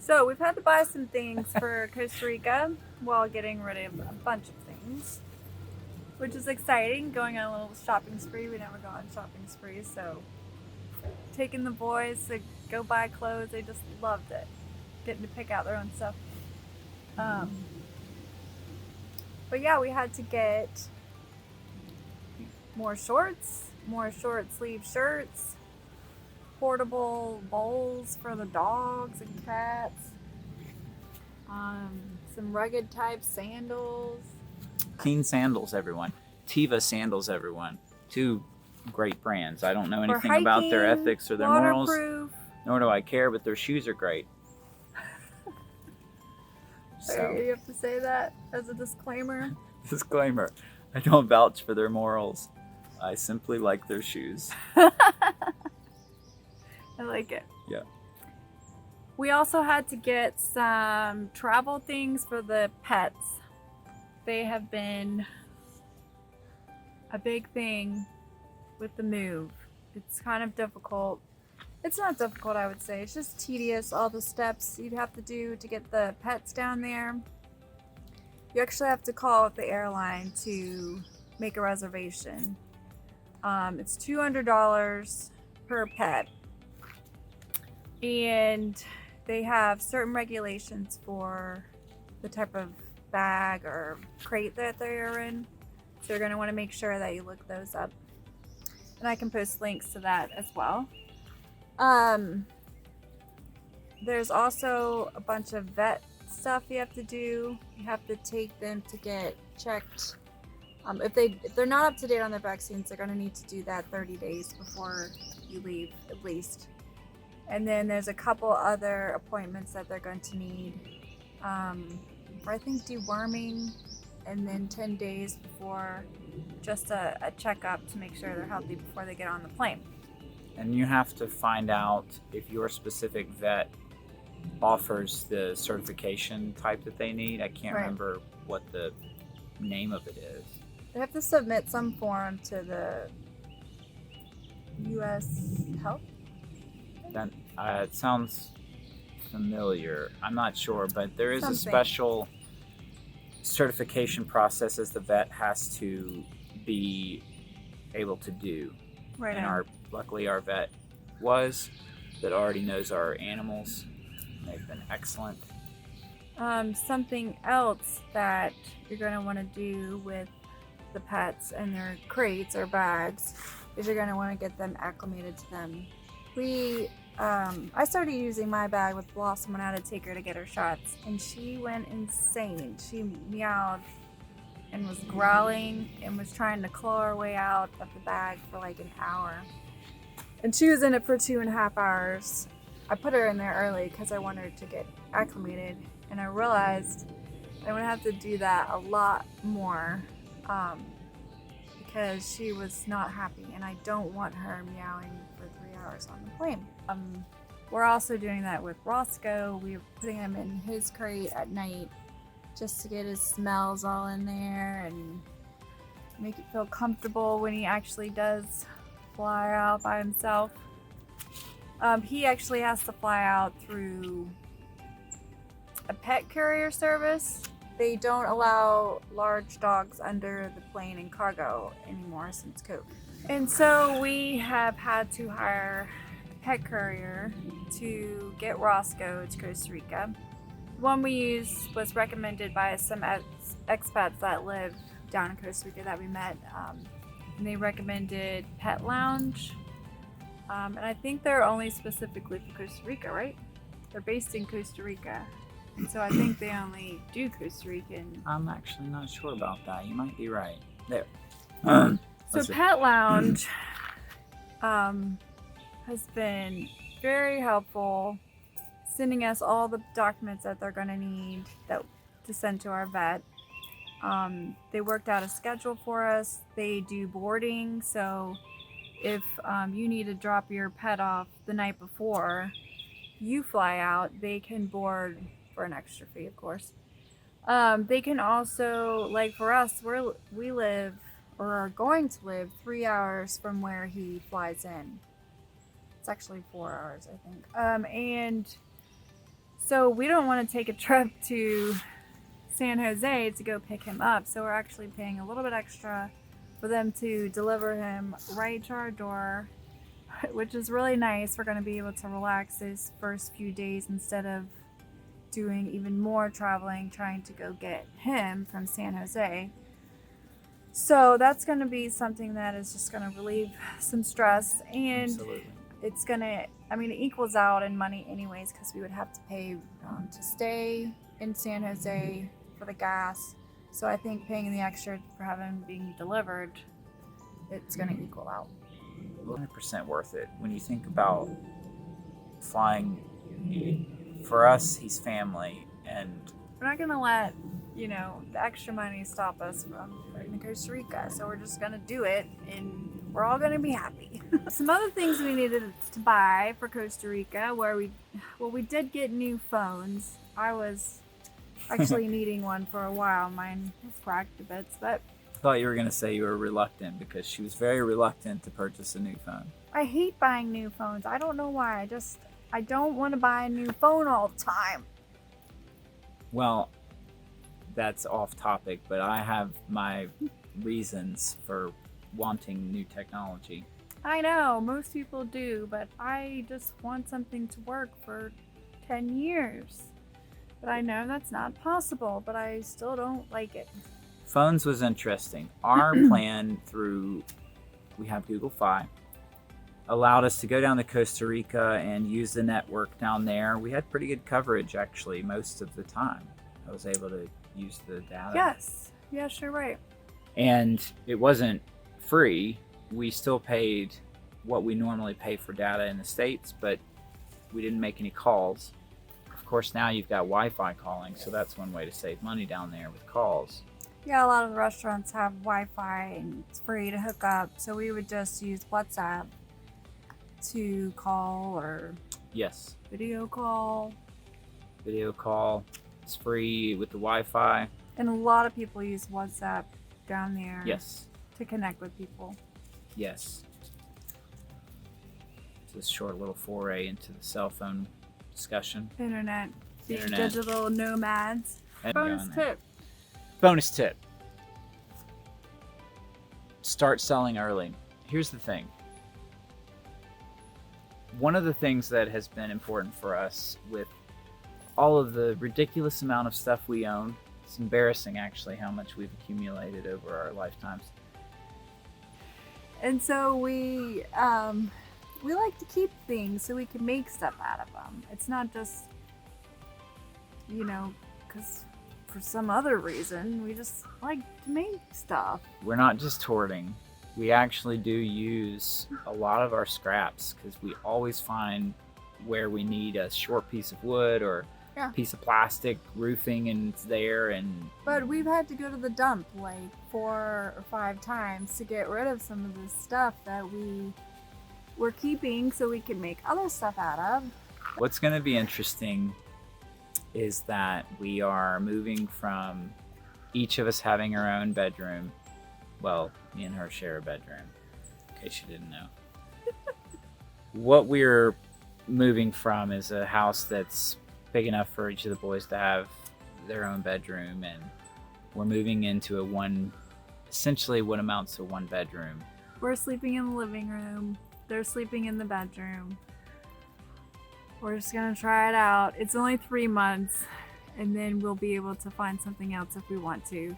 So we've had to buy some things for Costa Rica while getting rid of a bunch of things, which is exciting. Going on a little shopping spree. We never go on shopping sprees, so taking the boys to go buy clothes, they just loved it. Getting to pick out their own stuff. But yeah, we had to get more short sleeve shirts, portable bowls for the dogs and cats, some rugged type sandals. Clean sandals, everyone. TEVA sandals, everyone. Two great brands. I don't know anything hiking, about their ethics or their morals, waterproof. nor do I care, but their shoes are great. So you have to say that as a disclaimer. Disclaimer, I don't vouch for their morals. I simply like their shoes. I like it. Yeah. We also had to get some travel things for the pets. They have been a big thing with the move. It's kind of difficult. It's not difficult, I would say. It's just tedious, all the steps you'd have to do to get the pets down there. You actually have to call the airline to make a reservation. It's $200 per pet. And they have certain regulations for the type of bag or crate that they're in. So you're going to want to make sure that you look those up. And I can post links to that as well. There's also a bunch of vet stuff you have to do. You have to take them to get checked. If they're not up to date on their vaccines, they're going to need to do that 30 days before you leave, at least. And then there's a couple other appointments that they're going to need. For I think deworming, and then 10 days before just a checkup to make sure they're healthy before they get on the plane. And you have to find out if your specific vet offers the certification type that they need. I can't remember what the name of it is. They have to submit some form to the U.S. Health. Then it sounds familiar. I'm not sure, but there is a Something. special certification process as the vet has to be able to do. Right. And luckily our vet that already knows our animals. They've been excellent. Something else that you're going to want to do with the pets and their crates or bags is you're going to want to get them acclimated to them. I started using my bag with Blossom when I had to take her to get her shots, and she went insane. She meowed and was growling and was trying to claw her way out of the bag for like an hour. And she was in it for 2.5 hours. I put her in there early because I wanted her to get acclimated, and I realized I would have to do that a lot more because she was not happy, and I don't want her meowing for 3 hours on the plane. We're also doing that with Roscoe. We're putting him in his crate at night just to get his smells all in there and make it feel comfortable when he actually does fly out by himself. He actually has to fly out through a pet carrier service. They don't allow large dogs under the plane in cargo anymore since COVID. And so we have had to hire a pet courier to get Roscoe to Costa Rica. The one we used was recommended by some expats that live down in Costa Rica that we met. And they recommended Pet Lounge. And I think they're only specifically for Costa Rica, right? They're based in Costa Rica. And so I think they only do Costa Rican. I'm actually not sure about that. You might be right. There. So Pet Lounge has been very helpful, sending us all the documents that they're going to need to send to our vet. They worked out a schedule for us. They do boarding, so if you need to drop your pet off the night before you fly out, they can board for an extra fee, of course. They can also, like for us, we live or are going to live 3 hours from where he flies in. It's actually 4 hours, I think. And So we don't want to take a trip to San Jose to go pick him up. So we're actually paying a little bit extra for them to deliver him right to our door, which is really nice. We're going to be able to relax these first few days instead of doing even more traveling trying to go get him from San Jose. So that's going to be something that is just going to relieve some stress, and Absolutely. it's going to, I mean, it equals out in money anyways, because we would have to pay to stay in San Jose for the gas. So I think paying the extra for having being delivered, it's going to equal out. 100% worth it. When you think about flying, for us, he's family, and We're not going to let, you know, the extra money stop us from going to Costa Rica. So we're just going to do it, and we're all going to be happy. Some other things we needed to buy for Costa Rica, we did get new phones. I was actually needing one for a while. Mine was cracked to bits, but I thought you were going to say you were reluctant, because she was very reluctant to purchase a new phone. I hate buying new phones. I don't know why. I don't want to buy a new phone all the time. Well, that's off topic, but I have my reasons for wanting new technology. I know, most people do, but I just want something to work for 10 years. But I know that's not possible, but I still don't like it. Phones was interesting. Our plan we have Google Fi, allowed us to go down to Costa Rica and use the network down there. We had pretty good coverage, actually, most of the time. I was able to use the data. Yes, you're right. And it wasn't free. We still paid what we normally pay for data in the States, but we didn't make any calls. Of course, now you've got Wi-Fi calling, so that's one way to save money down there with calls. Yeah, a lot of the restaurants have Wi-Fi and it's free to hook up, so we would just use WhatsApp to call or Yes, video call. video call. It's free with the Wi-Fi. And a lot of people use WhatsApp down there Yes, to connect with people. yes. It's a short little foray into the cell phone discussion. Internet, being Internet. digital nomads. Bonus tip. Bonus tip. Start selling early. Here's the thing. One of the things that has been important for us with all of the ridiculous amount of stuff we own, it's embarrassing actually how much we've accumulated over our lifetimes. And so we like to keep things so we can make stuff out of them. It's not just, you know, because for some other reason we just like to make stuff. We're not just hoarding. We actually do use a lot of our scraps, because we always find where we need a short piece of wood or Yeah. piece of plastic roofing, and it's there. And But we've had to go to the dump like 4 or 5 times to get rid of some of the stuff that we were keeping so we could make other stuff out of. what's going to be interesting is that we are moving from each of us having our own bedroom. Well, me and her share a bedroom, in case you didn't know. What we're moving from is a house that's big enough for each of the boys to have their own bedroom, and we're moving into essentially what amounts to one bedroom. We're sleeping in the living room. They're sleeping in the bedroom. We're just gonna try it out. It's only 3 months, and then we'll be able to find something else if we want to.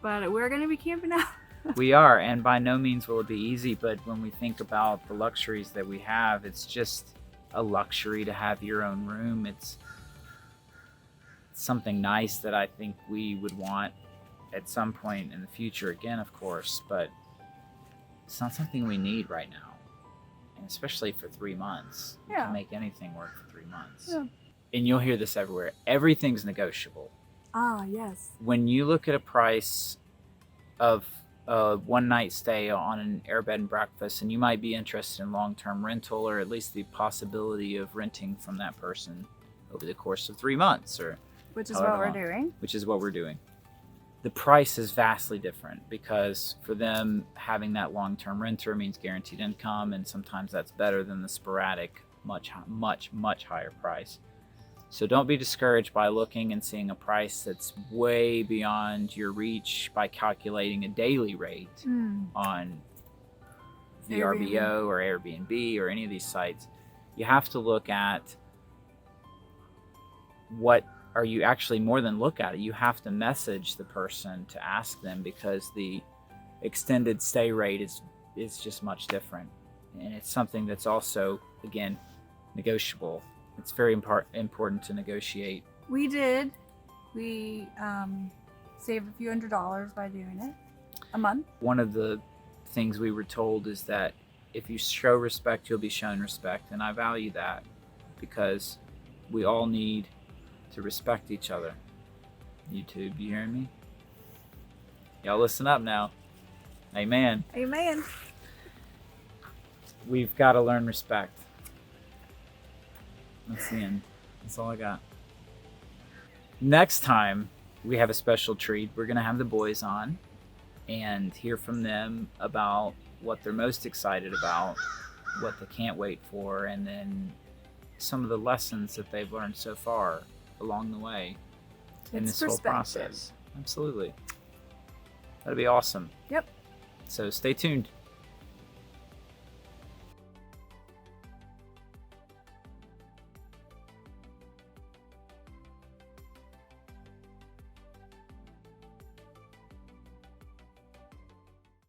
But we're gonna be camping out. We are, and by no means will it be easy, but when we think about the luxuries that we have, it's just a luxury to have your own room. It's something nice that I think we would want at some point in the future again, of course, but it's not something we need right now. And especially for 3 months. You Yeah. can make anything work for 3 months. Yeah. And you'll hear this everywhere. Everything's negotiable. Ah, yes. When you look at a price of a one night stay on an airbed and breakfast, and you might be interested in long-term rental, or at least the possibility of renting from that person over the course of 3 months, or Which is however what we're long, doing. which is what we're doing. The price is vastly different, because for them, having that long-term renter means guaranteed income, and sometimes that's better than the sporadic, much higher price. So don't be discouraged by looking and seeing a price that's way beyond your reach by calculating a daily rate on VRBO or Airbnb or any of these sites. You have to look at what are you actually more than look at it. You have to message the person to ask them, because the extended stay rate is just much different. And it's something that's also, again, negotiable. It's very important to negotiate. We did. We saved a few $100s by doing it a month. One of the things we were told is that if you show respect, you'll be shown respect. And I value that, because we all need to respect each other. YouTube, you hearing me? Y'all listen up now. Amen. Amen. We've got to learn respect. That's the end. That's all I got. Next time, we have a special treat. We're going to have the boys on and hear from them about what they're most excited about, what they can't wait for, and then some of the lessons that they've learned so far along the way in this whole process. Absolutely. That'd be awesome. Yep. So stay tuned.